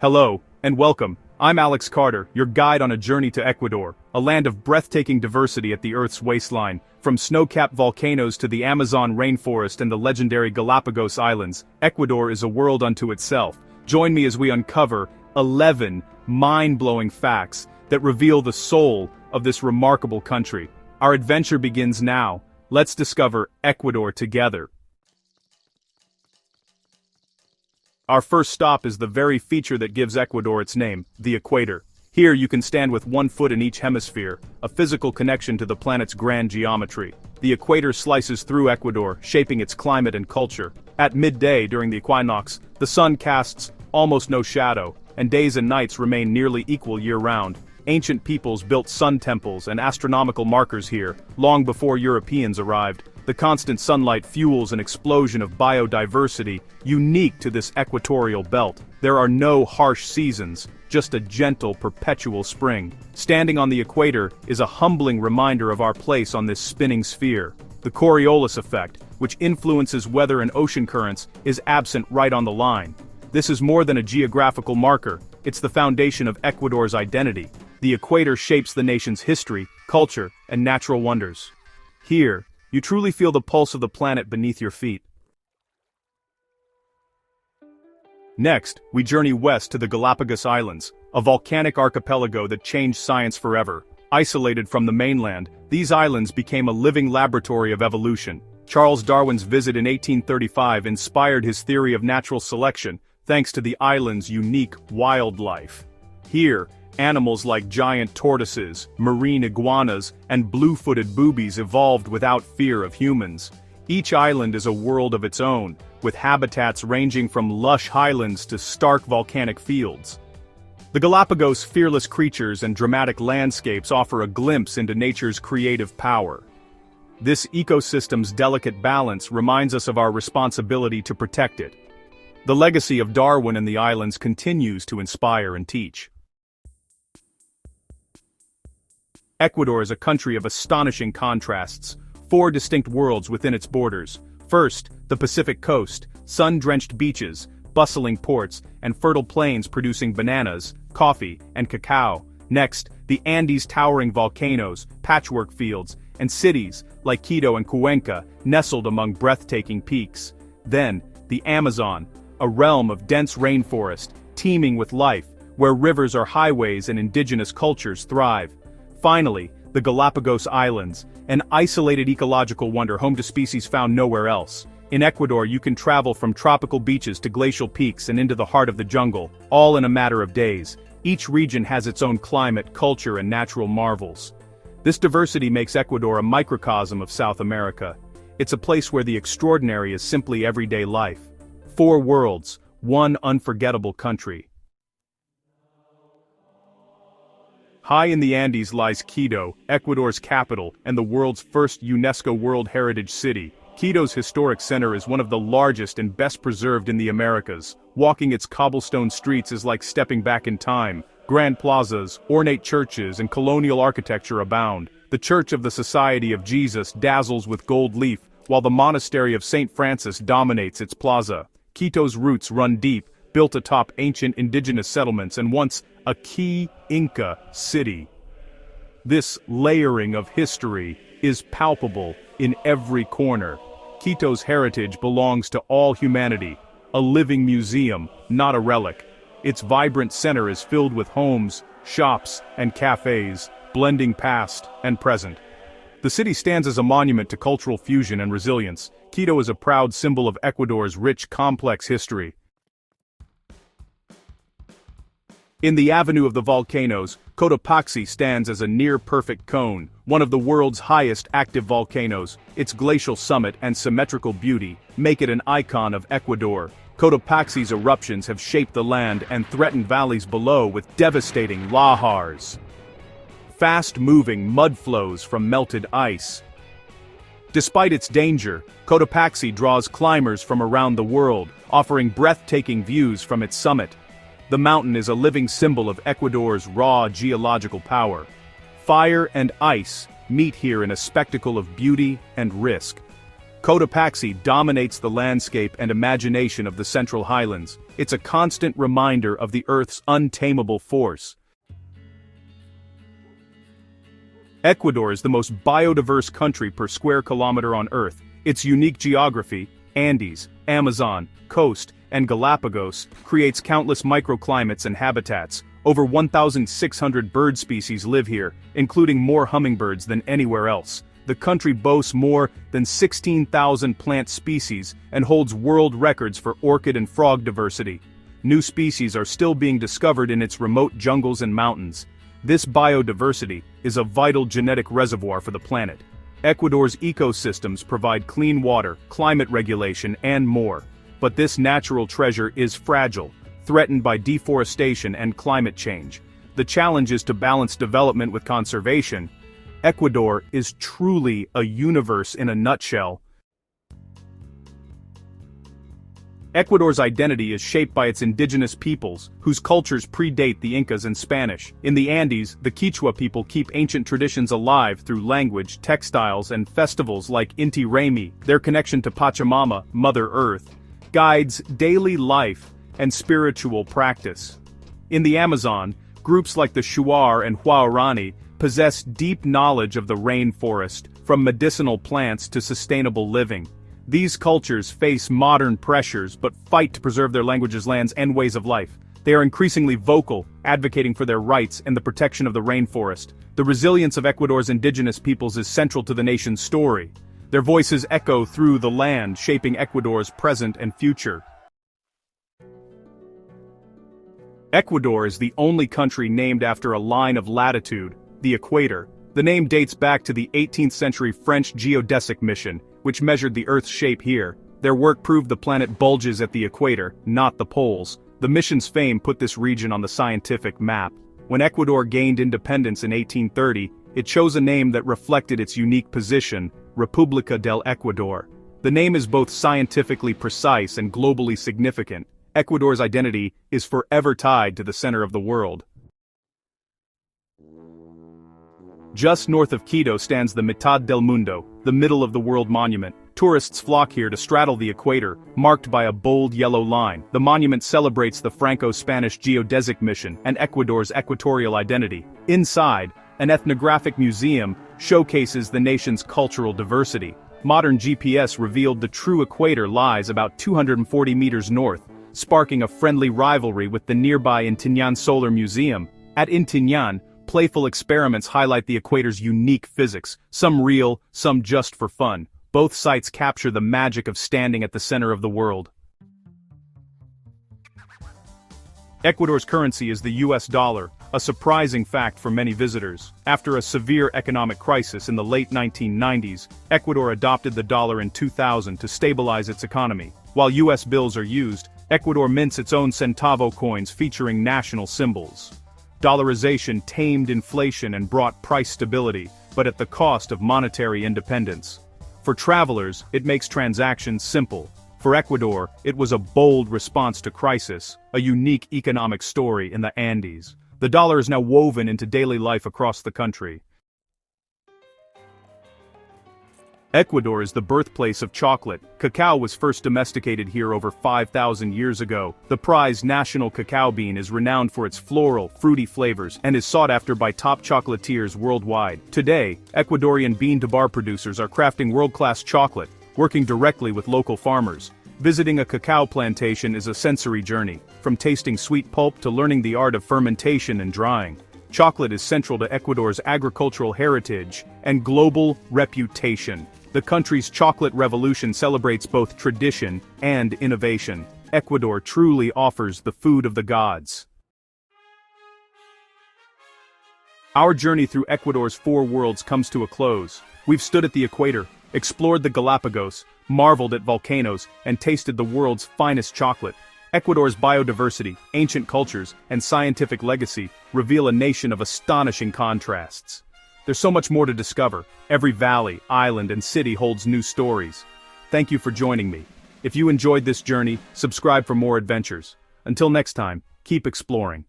Hello, and welcome. I'm Alex Carter, your guide on a journey to Ecuador, a land of breathtaking diversity at the Earth's waistline. From snow-capped volcanoes to the Amazon rainforest and the legendary Galapagos Islands, Ecuador is a world unto itself. Join me as we uncover 11 mind-blowing facts that reveal the soul of this remarkable country. Our adventure begins now. Let's discover Ecuador together. Our first stop is the very feature that gives Ecuador its name, the equator. Here you can stand with one foot in each hemisphere, a physical connection to the planet's grand geometry. The equator slices through Ecuador, shaping its climate and culture. At midday during the equinox, the sun casts almost no shadow, and days and nights remain nearly equal year-round. Ancient peoples built sun temples and astronomical markers here, long before Europeans arrived. The constant sunlight fuels an explosion of biodiversity, unique to this equatorial belt. There are no harsh seasons, just a gentle, perpetual spring. Standing on the equator is a humbling reminder of our place on this spinning sphere. The Coriolis effect, which influences weather and ocean currents, is absent right on the line. This is more than a geographical marker, it's the foundation of Ecuador's identity. The equator shapes the nation's history, culture, and natural wonders. Here, you truly feel the pulse of the planet beneath your feet. Next, we journey west to the Galapagos Islands, a volcanic archipelago that changed science forever. Isolated from the mainland, these islands became a living laboratory of evolution. Charles Darwin's visit in 1835 inspired his theory of natural selection, thanks to the island's unique wildlife. Here, animals like giant tortoises, marine iguanas, and blue-footed boobies evolved without fear of humans. Each island is a world of its own, with habitats ranging from lush highlands to stark volcanic fields. The Galapagos' fearless creatures and dramatic landscapes offer a glimpse into nature's creative power. This ecosystem's delicate balance reminds us of our responsibility to protect it. The legacy of Darwin and the islands continues to inspire and teach. Ecuador is a country of astonishing contrasts, 4 distinct worlds within its borders. First, the Pacific coast, sun-drenched beaches, bustling ports, and fertile plains producing bananas, coffee, and cacao. Next, the Andes' towering volcanoes, patchwork fields, and cities like Quito and Cuenca, nestled among breathtaking peaks. Then, the Amazon, a realm of dense rainforest, teeming with life, where rivers are highways and indigenous cultures thrive. Finally, the Galapagos Islands, an isolated ecological wonder home to species found nowhere else. In Ecuador you can travel from tropical beaches to glacial peaks and into the heart of the jungle, all in a matter of days. Each region has its own climate, culture, and natural marvels. This diversity makes Ecuador a microcosm of South America. It's a place where the extraordinary is simply everyday life. 4 worlds, one unforgettable country. High in the Andes lies Quito, Ecuador's capital, and the world's first UNESCO World Heritage City. Quito's historic center is one of the largest and best preserved in the Americas. Walking its cobblestone streets is like stepping back in time. Grand plazas, ornate churches, and colonial architecture abound. The Church of the Society of Jesus dazzles with gold leaf, while the Monastery of St. Francis dominates its plaza. Quito's roots run deep, built atop ancient indigenous settlements and once a key Inca city. This layering of history is palpable in every corner. Quito's heritage belongs to all humanity, a living museum, not a relic. Its vibrant center is filled with homes, shops, and cafes, blending past and present. The city stands as a monument to cultural fusion and resilience. Quito is a proud symbol of Ecuador's rich, complex history. In the Avenue of the Volcanoes, Cotopaxi stands as a near-perfect cone, one of the world's highest active volcanoes. Its glacial summit and symmetrical beauty make it an icon of Ecuador. Cotopaxi's eruptions have shaped the land and threatened valleys below with devastating lahars. Fast-moving mud flows from melted ice. Despite its danger, Cotopaxi draws climbers from around the world, offering breathtaking views from its summit. The mountain is a living symbol of Ecuador's raw geological power. Fire and ice meet here in a spectacle of beauty and risk. Cotopaxi dominates the landscape and imagination of the Central Highlands. It's a constant reminder of the Earth's untamable force. Ecuador is the most biodiverse country per square kilometer on Earth. Its unique geography, Andes, Amazon, coast, and Galapagos, creates countless microclimates and habitats. Over 1,600 bird species live here, including more hummingbirds than anywhere else. The country boasts more than 16,000 plant species and holds world records for orchid and frog diversity. New species are still being discovered in its remote jungles and mountains. This biodiversity is a vital genetic reservoir for the planet. Ecuador's ecosystems provide clean water, climate regulation, and more. But this natural treasure is fragile, threatened by deforestation and climate change. The challenge is to balance development with conservation. Ecuador is truly a universe in a nutshell. Ecuador's identity is shaped by its indigenous peoples, whose cultures predate the Incas and Spanish. In the Andes, the Quechua people keep ancient traditions alive through language, textiles, and festivals like Inti Raymi. Their connection to Pachamama, Mother Earth, guides daily life and spiritual practice. In the Amazon, groups like the Shuar and Huaorani possess deep knowledge of the rainforest, from medicinal plants to sustainable living. These cultures face modern pressures but fight to preserve their languages, lands, and ways of life. They are increasingly vocal, advocating for their rights and the protection of the rainforest. The resilience of Ecuador's indigenous peoples is central to the nation's story. Their voices echo through the land, shaping Ecuador's present and future. Ecuador is the only country named after a line of latitude, the equator. The name dates back to the 18th century French geodesic mission, which measured the Earth's shape here. Their work proved the planet bulges at the equator, not the poles. The mission's fame put this region on the scientific map. When Ecuador gained independence in 1830, it chose a name that reflected its unique position, República del Ecuador. The name is both scientifically precise and globally significant. Ecuador's identity is forever tied to the center of the world. Just north of Quito stands the Mitad del Mundo, the middle of the world monument. Tourists flock here to straddle the equator, marked by a bold yellow line. The monument celebrates the Franco-Spanish geodesic mission and Ecuador's equatorial identity. Inside, an ethnographic museum showcases the nation's cultural diversity. Modern GPS revealed the true equator lies about 240 meters north, sparking a friendly rivalry with the nearby Intiñán Solar Museum. At Intiñán, playful experiments highlight the equator's unique physics, some real, some just for fun. Both sites capture the magic of standing at the center of the world. Ecuador's currency is the US dollar, a surprising fact for many visitors. After a severe economic crisis in the late 1990s, Ecuador adopted the dollar in 2000 to stabilize its economy. While US bills are used, Ecuador mints its own centavo coins featuring national symbols. Dollarization tamed inflation and brought price stability, but at the cost of monetary independence. For travelers, it makes transactions simple. For Ecuador, it was a bold response to crisis, a unique economic story in the Andes. The dollar is now woven into daily life across the country. Ecuador is the birthplace of chocolate. Cacao was first domesticated here over 5,000 years ago. The prized national cacao bean is renowned for its floral, fruity flavors and is sought after by top chocolatiers worldwide. Today, Ecuadorian bean-to-bar producers are crafting world-class chocolate, working directly with local farmers. Visiting a cacao plantation is a sensory journey, from tasting sweet pulp to learning the art of fermentation and drying. Chocolate is central to Ecuador's agricultural heritage and global reputation. The country's chocolate revolution celebrates both tradition and innovation. Ecuador truly offers the food of the gods. Our journey through Ecuador's four worlds comes to a close. We've stood at the equator, explored the Galapagos, marveled at volcanoes, and tasted the world's finest chocolate. Ecuador's biodiversity, ancient cultures, and scientific legacy reveal a nation of astonishing contrasts. There's so much more to discover. Every valley, island, and city holds new stories. Thank you for joining me. If you enjoyed this journey, subscribe for more adventures. Until next time, keep exploring.